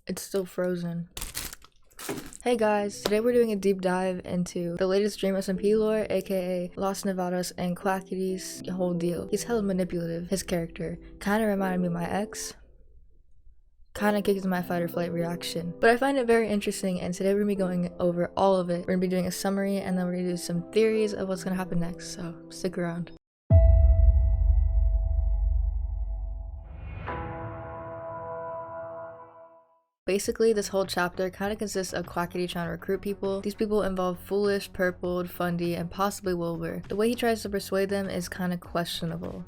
It's still frozen. Hey guys, today we're doing a deep dive into the latest Dream SMP lore, aka Los Nevados and Quackity's whole deal. He's hella manipulative. His character kinda reminded me of my ex. Kinda kicks my fight or flight reaction. But I find it very interesting, and today we're gonna be going over all of it. We're gonna be doing a summary, and then we're gonna do some theories of what's gonna happen next, so stick around. Basically, this whole chapter kind of consists of Quackity trying to recruit people. These people involve Foolish, Purpled, Fundy, and possibly Wilbur. The way he tries to persuade them is kind of questionable.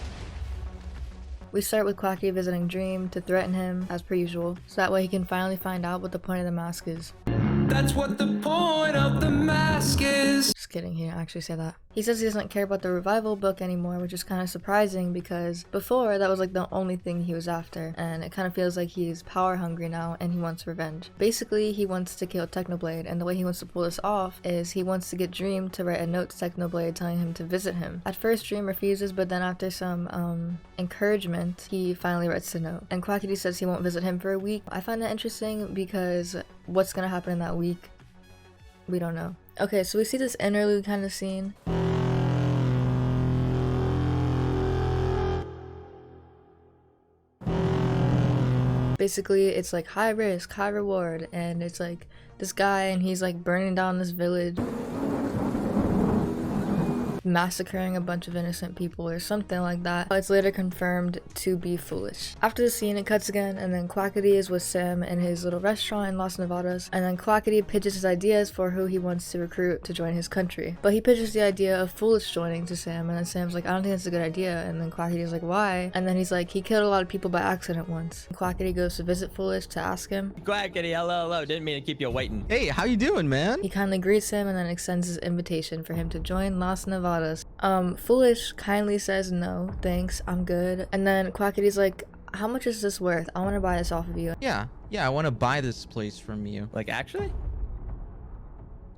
We start with Quackity visiting Dream to threaten him, as per usual, so that way he can finally find out what the point of the mask is. That's what the point of the mask is. Just kidding, he didn't actually say that. He says he doesn't care about the revival book anymore, which is kind of surprising because before that was like the only thing he was after, and it kind of feels like he's power hungry now and he wants revenge. Basically, he wants to kill Technoblade, and the way he wants to pull this off is he wants to get Dream to write a note to Technoblade telling him to visit him. At first, Dream refuses, but then after some encouragement, he finally writes the note. And Quackity says he won't visit him for a week. I find that interesting because what's gonna happen in that week? We don't know. Okay, so we see this interlude kind of scene. Basically, it's like high risk, high reward, and it's like this guy and he's like burning down this village, massacring a bunch of innocent people or something like that. But it's later confirmed to be Foolish. After the scene, it cuts again, and then Quackity is with Sam in his little restaurant in Los Nevados, and then Quackity pitches his ideas for who he wants to recruit to join his country. But he pitches the idea of Foolish joining to Sam, and then Sam's like, I don't think that's a good idea, and then Quackity's like, why? And then he's like, he killed a lot of people by accident once. And Quackity goes to visit Foolish to ask him. Quackity, hello, didn't mean to keep you waiting. Hey, how you doing, man? He kindly greets him and then extends his invitation for him to join Los Nevados. Foolish kindly says no, thanks, I'm good. And then Quackity's like, how much is this worth? I want to buy this off of you. Yeah, I want to buy this place from you. Like, actually?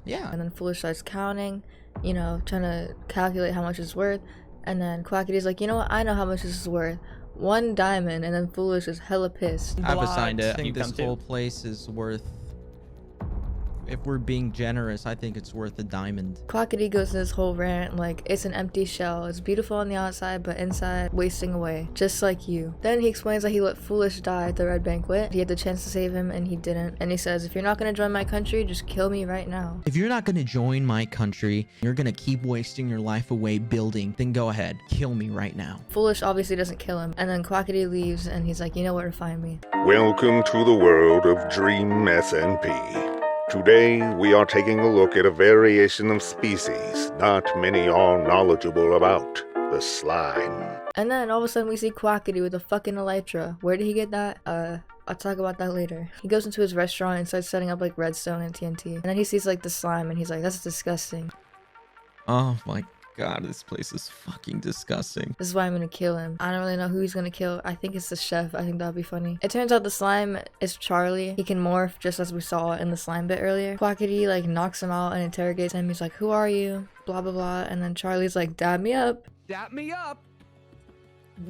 Yeah. And then Foolish starts counting, you know, trying to calculate how much it's worth. And then Quackity's like, you know what, I know how much this is worth. 1 diamond. And then Foolish is hella pissed. I've assigned it. I You think this come whole too. place is worth, if we're being generous, I think it's worth a diamond. Quackity goes to this whole rant like it's an empty shell. It's beautiful on the outside, but inside wasting away, just like you. Then he explains that he let Foolish die at the Red Banquet. He had the chance to save him and he didn't. And he says, if you're not gonna join my country, just kill me right now. If you're not gonna join my country, you're gonna keep wasting your life away building, then go ahead, kill me right now. Foolish obviously doesn't kill him. And then Quackity leaves and he's like, you know where to find me. Welcome to the world of Dream SMP. Today, we are taking a look at a variation of species not many are knowledgeable about, the slime. And then all of a sudden we see Quackity with a fucking elytra. Where did he get that? I'll talk about that later. He goes into his restaurant and starts setting up like redstone and TNT. And then he sees like the slime and he's like, that's disgusting. Oh my god, this place is fucking disgusting. This is why I'm gonna kill him. I don't really know who he's gonna kill. I think it's the chef. I think that'd be funny. It turns out the slime is Charlie. He can morph just as we saw in the slime bit earlier. Quackity like knocks him out and interrogates him. He's like, who are you? Blah blah blah. And then Charlie's like, dab me up. Dap me up.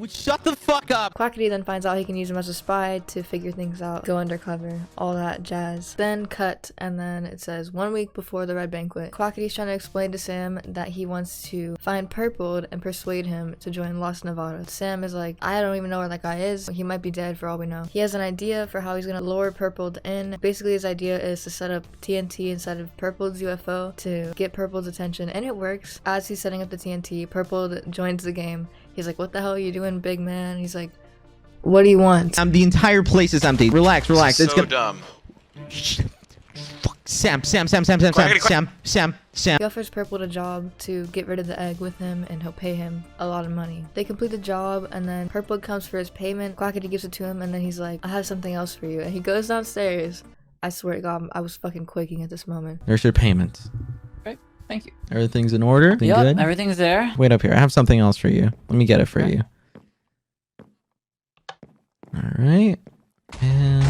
Shut the fuck up! Quackity then finds out he can use him as a spy to figure things out, go undercover, all that jazz. Then cut, and then it says 1 week before the Red Banquet. Quackity's trying to explain to Sam that he wants to find Purpled and persuade him to join Los Nevados. Sam is like, I don't even know where that guy is. He might be dead for all we know. He has an idea for how he's gonna lure Purpled in. Basically, his idea is to set up TNT inside of Purpled's UFO to get Purpled's attention, and it works. As he's setting up the TNT, Purpled joins the game. He's like, what the hell are you doing, big man? He's like, what do you want? The entire place is empty. Relax. It's so dumb. Fuck. Sam. He offers Purpled a job to get rid of the egg with him, and he'll pay him a lot of money. They complete the job, and then Purpled comes for his payment. Quackity gives it to him, and then he's like, I have something else for you. And he goes downstairs. I swear to God, I was fucking quaking at this moment. There's your payment. Great, thank you. Everything's in order? Everything Yep, good? everything's there. Wait up here. I have something else for you. Let me get it for Okay. you. All right. And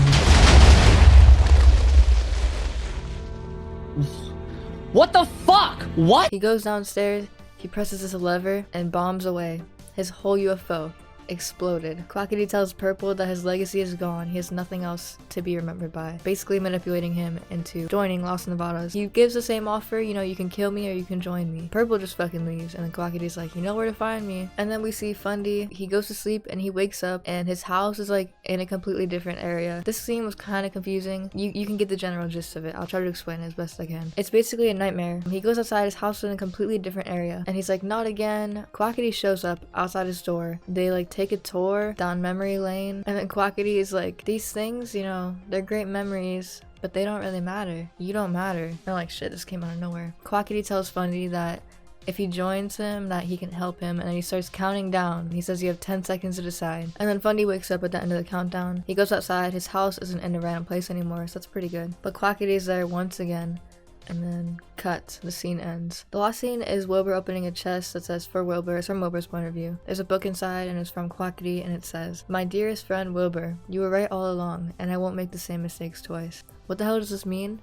What the fuck? What? He goes downstairs, he presses this lever, and bombs away. His whole UFO exploded. Quackity tells Purple that his legacy is gone, he has nothing else to be remembered by, basically manipulating him into joining Los Nevadas. He gives the same offer, you know, you can kill me or you can join me. Purple just fucking leaves, and then Quackity's like, you know where to find me. And then we see Fundy, he goes to sleep and he wakes up and his house is like in a completely different area. This scene was kind of confusing. You can get the general gist of it. I'll try to explain it as best I can. It's basically a nightmare. He goes outside, his house is in a completely different area, and he's like, not again. Quackity shows up outside his door. They like take a tour down memory lane, and then Quackity is like, these things, you know, they're great memories, but they don't really matter. You don't matter. And like, shit, this came out of nowhere. Quackity tells Fundy that if he joins him, that he can help him, and then he starts counting down. He says you have 10 seconds to decide. And then Fundy wakes up at the end of the countdown. He goes outside, his house isn't in a random place anymore, so that's pretty good. But Quackity is there once again. And then cut. The scene ends. The last scene is Wilbur opening a chest that says for Wilbur. It's from Wilbur's point of view. There's a book inside and it's from Quackity and it says, my dearest friend Wilbur, you were right all along and I won't make the same mistakes twice. What the hell does this mean?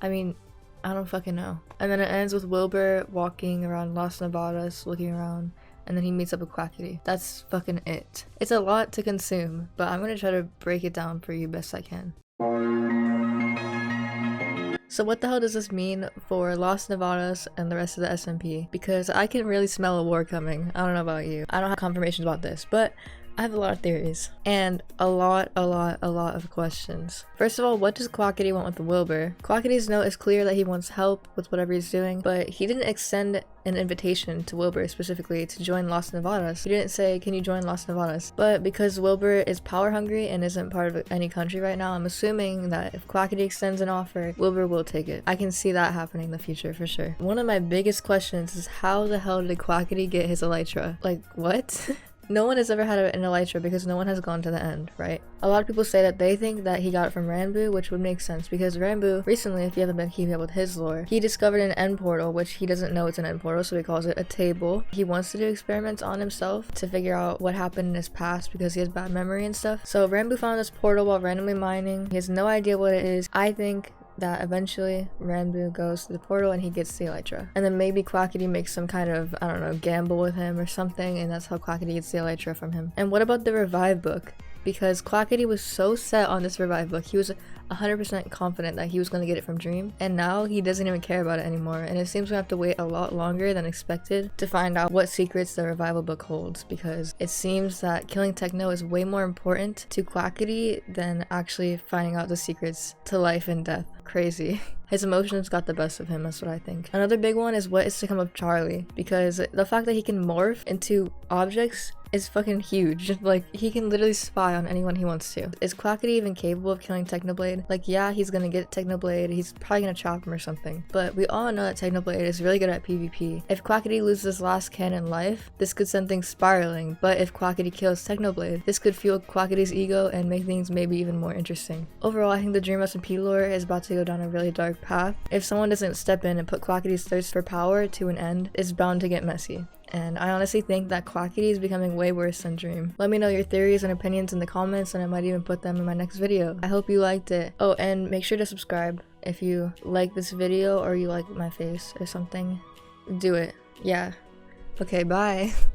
I mean, I don't fucking know. And then it ends with Wilbur walking around Las Nevadas, looking around, and then he meets up with Quackity. That's fucking it. It's a lot to consume, but I'm gonna try to break it down for you best I can. So what the hell does this mean for Los Nevadas and the rest of the SMP? Because I can really smell a war coming. I don't know about you. I don't have confirmations about this, but I have a lot of theories and a lot of questions. First of all, what does Quackity want with Wilbur? Quackity's note is clear that he wants help with whatever he's doing, but he didn't extend an invitation to Wilbur specifically to join Los Nevadas. He didn't say, can you join Los Nevadas? But because Wilbur is power hungry and isn't part of any country right now, I'm assuming that if Quackity extends an offer, Wilbur will take it. I can see that happening in the future for sure. One of my biggest questions is how the hell did Quackity get his elytra? Like, what? No one has ever had an elytra because no one has gone to the end, right? A lot of people say that they think that he got it from Ranboo, which would make sense because Ranboo, recently, if you haven't been keeping up with his lore, he discovered an end portal, which he doesn't know it's an end portal, so he calls it a table. He wants to do experiments on himself to figure out what happened in his past because he has bad memory and stuff. So Ranboo found this portal while randomly mining. He has no idea what it is. I think that eventually Ranboo goes to the portal and he gets the elytra. And then maybe Quackity makes some kind of, I don't know, gamble with him or something, and that's how Quackity gets the elytra from him. And what about the revive book? Because Quackity was so set on this revive book, he was 100% confident that he was going to get it from Dream, and now he doesn't even care about it anymore, and it seems we have to wait a lot longer than expected to find out what secrets the revival book holds, because it seems that killing Techno is way more important to Quackity than actually finding out the secrets to life and death. Crazy. His emotions got the best of him, that's what I think. Another big one is what is to come of Charlie, because the fact that he can morph into objects is fucking huge. Like, he can literally spy on anyone he wants to. Is Quackity even capable of killing Technoblade? Like, yeah, he's gonna get Technoblade, he's probably gonna chop him or something, but we all know that Technoblade is really good at PvP. If Quackity loses his last cannon life, this could send things spiraling, but if Quackity kills Technoblade, this could fuel Quackity's ego and make things maybe even more interesting. Overall, I think the Dream SMP lore is about to go down a really dark path. If someone doesn't step in and put Quackity's thirst for power to an end, it's bound to get messy. And I honestly think that Quackity is becoming way worse than Dream. Let me know your theories and opinions in the comments, and I might even put them in my next video. I hope you liked it. Oh, and make sure to subscribe if you like this video or you like my face or something. Do it. Yeah. Okay, bye.